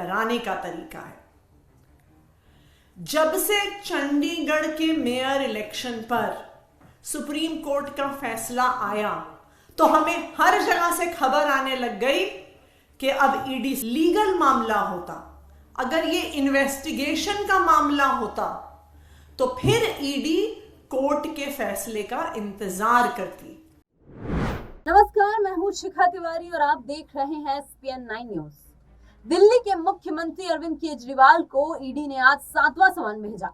डराने का तरीका है। जब से चंडीगढ़ के मेयर इलेक्शन पर सुप्रीम कोर्ट का फैसला आया तो हमें हर जगह से खबर आने लग गई कि अब ईडी लीगल मामला होता, अगर ये इन्वेस्टिगेशन का मामला होता तो फिर ईडी कोर्ट के फैसले का इंतजार करती। नमस्कार, मैं हूं शिखा तिवारी और आप देख रहे हैं SPN 9 न्यूज। दिल्ली के मुख्यमंत्री अरविंद केजरीवाल को ईडी ने आज 7वां समन भेजा,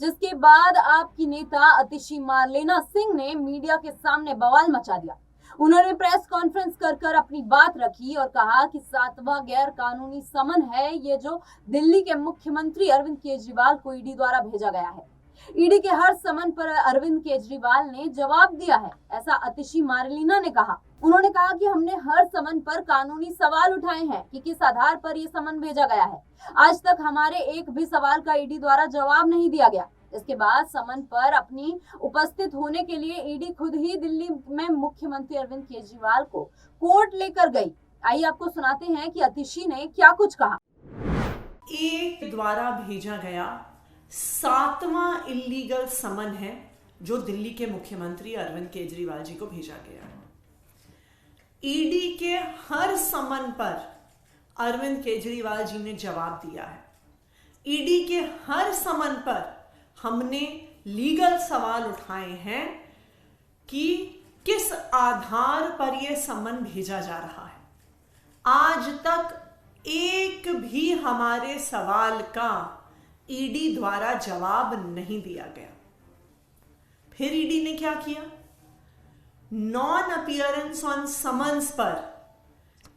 जिसके बाद आपकी नेता अतिशी मार्लेना सिंह ने मीडिया के सामने बवाल मचा दिया। उन्होंने प्रेस कॉन्फ्रेंस कर अपनी बात रखी और कहा कि 7वां गैर कानूनी समन है ये जो दिल्ली के मुख्यमंत्री अरविंद केजरीवाल को ईडी द्वारा भेजा गया है। ईडी के हर समन पर अरविंद केजरीवाल ने जवाब दिया है, ऐसा अतिशी मार्लेना ने कहा। उन्होंने कहा कि हमने हर समन पर कानूनी सवाल उठाए हैं कि किस आधार पर ये समन भेजा गया है। आज तक हमारे एक भी सवाल का ईडी द्वारा जवाब नहीं दिया गया। इसके बाद समन पर अपनी उपस्थित होने के लिए ईडी खुद ही दिल्ली में मुख्यमंत्री अरविंद केजरीवाल को कोर्ट लेकर गई। आइए आपको सुनाते हैं कि अतिशी ने क्या कुछ कहा। एक द्वारा भेजा गया 7वां इल्लीगल समन है जो दिल्ली के मुख्यमंत्री अरविंद केजरीवाल जी को भेजा गया है। ईडी के हर समन पर अरविंद केजरीवाल जी ने जवाब दिया है। ईडी के हर समन पर हमने लीगल सवाल उठाए हैं कि किस आधार पर यह समन भेजा जा रहा है। आज तक एक भी हमारे सवाल का ईडी द्वारा जवाब नहीं दिया गया। फिर ईडी ने क्या किया? नॉन अपीयरेंस ऑन समन्स पर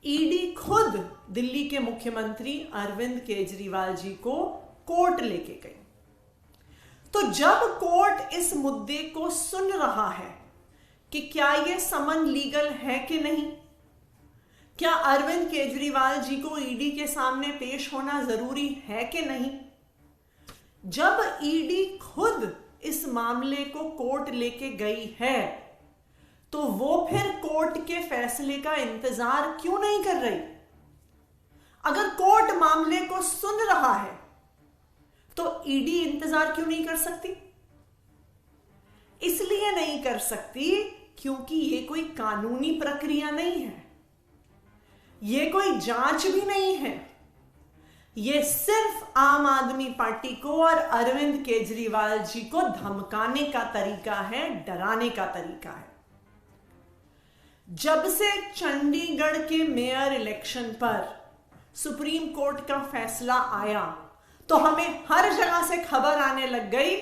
ईडी खुद दिल्ली के मुख्यमंत्री अरविंद केजरीवाल जी को कोर्ट लेके गई। तो जब कोर्ट इस मुद्दे को सुन रहा है कि क्या यह समन लीगल है कि नहीं, क्या अरविंद केजरीवाल जी को ईडी के सामने पेश होना जरूरी है कि नहीं, जब ईडी खुद इस मामले को कोर्ट लेके गई है तो वो फिर कोर्ट के फैसले का इंतजार क्यों नहीं कर रही? अगर कोर्ट मामले को सुन रहा है तो ईडी इंतजार क्यों नहीं कर सकती? इसलिए नहीं कर सकती क्योंकि ये कोई कानूनी प्रक्रिया नहीं है, ये कोई जांच भी नहीं है। ये सिर्फ आम आदमी पार्टी को और अरविंद केजरीवाल जी को धमकाने का तरीका है, डराने का तरीका है। जब से चंडीगढ़ के मेयर इलेक्शन पर सुप्रीम कोर्ट का फैसला आया तो हमें हर जगह से खबर आने लग गई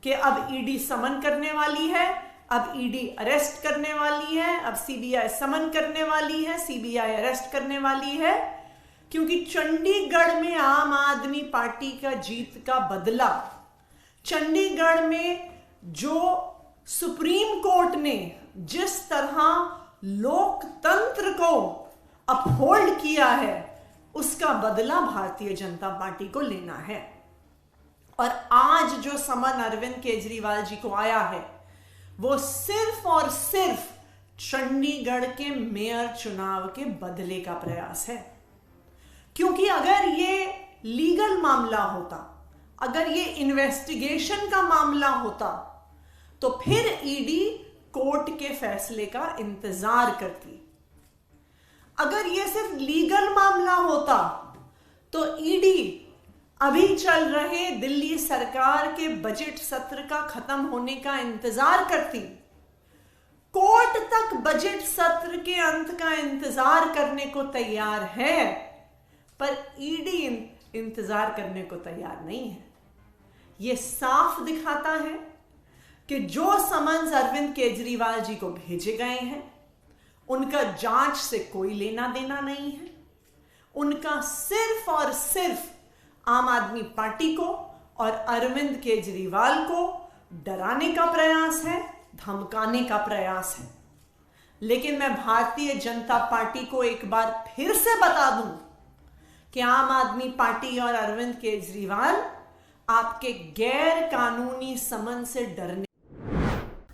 कि अब ईडी समन करने वाली है, अब ईडी अरेस्ट करने वाली है, अब सीबीआई समन करने वाली है, सीबीआई अरेस्ट करने वाली है, क्योंकि चंडीगढ़ में आम आदमी पार्टी का जीत का बदला, चंडीगढ़ में जो सुप्रीम कोर्ट ने जिस तरह लोकतंत्र को अपहोल्ड किया है उसका बदला भारतीय जनता पार्टी को लेना है। और आज जो समन अरविंद केजरीवाल जी को आया है वो सिर्फ और सिर्फ चंडीगढ़ के मेयर चुनाव के बदले का प्रयास है। क्योंकि अगर ये लीगल मामला होता, अगर ये इन्वेस्टिगेशन का मामला होता तो फिर ईडी कोर्ट के फैसले का इंतजार करती। अगर ये सिर्फ लीगल मामला होता तो ईडी अभी चल रहे दिल्ली सरकार के बजट सत्र का खत्म होने का इंतजार करती। कोर्ट तक बजट सत्र के अंत का इंतजार करने को तैयार है, पर ईडी इंतजार करने को तैयार नहीं है। यह साफ दिखाता है कि जो समन्स अरविंद केजरीवाल जी को भेजे गए हैं उनका जांच से कोई लेना देना नहीं है। उनका सिर्फ और सिर्फ आम आदमी पार्टी को और अरविंद केजरीवाल को डराने का प्रयास है, धमकाने का प्रयास है। लेकिन मैं भारतीय जनता पार्टी को एक बार फिर से बता दूं कि आम आदमी पार्टी और अरविंद केजरीवाल आपके गैर कानूनी समन से डरने।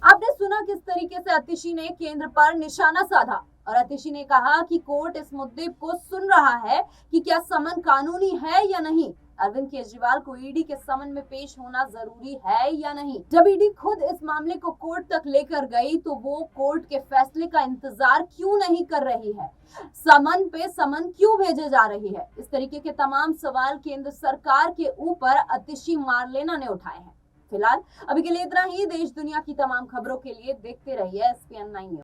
आपने सुना किस तरीके से अतिशी ने केंद्र पर निशाना साधा। और अतिशी ने कहा कि कोर्ट इस मुद्दे को सुन रहा है कि क्या समन कानूनी है या नहीं। अरविंद केजरीवाल को ईडी के समन में पेश होना जरूरी है या नहीं। जब ईडी खुद इस मामले को कोर्ट तक लेकर गई तो वो कोर्ट के फैसले का इंतजार क्यों नहीं कर रही है, समन पे समन क्यों भेजे जा रही है। इस तरीके के तमाम सवाल केंद्र सरकार के ऊपर अतिशी मारलेना ने उठाए हैं। फिलहाल अभी के लिए इतना ही। देश दुनिया की तमाम खबरों के लिए देखते रहिए SPN9 न्यूज।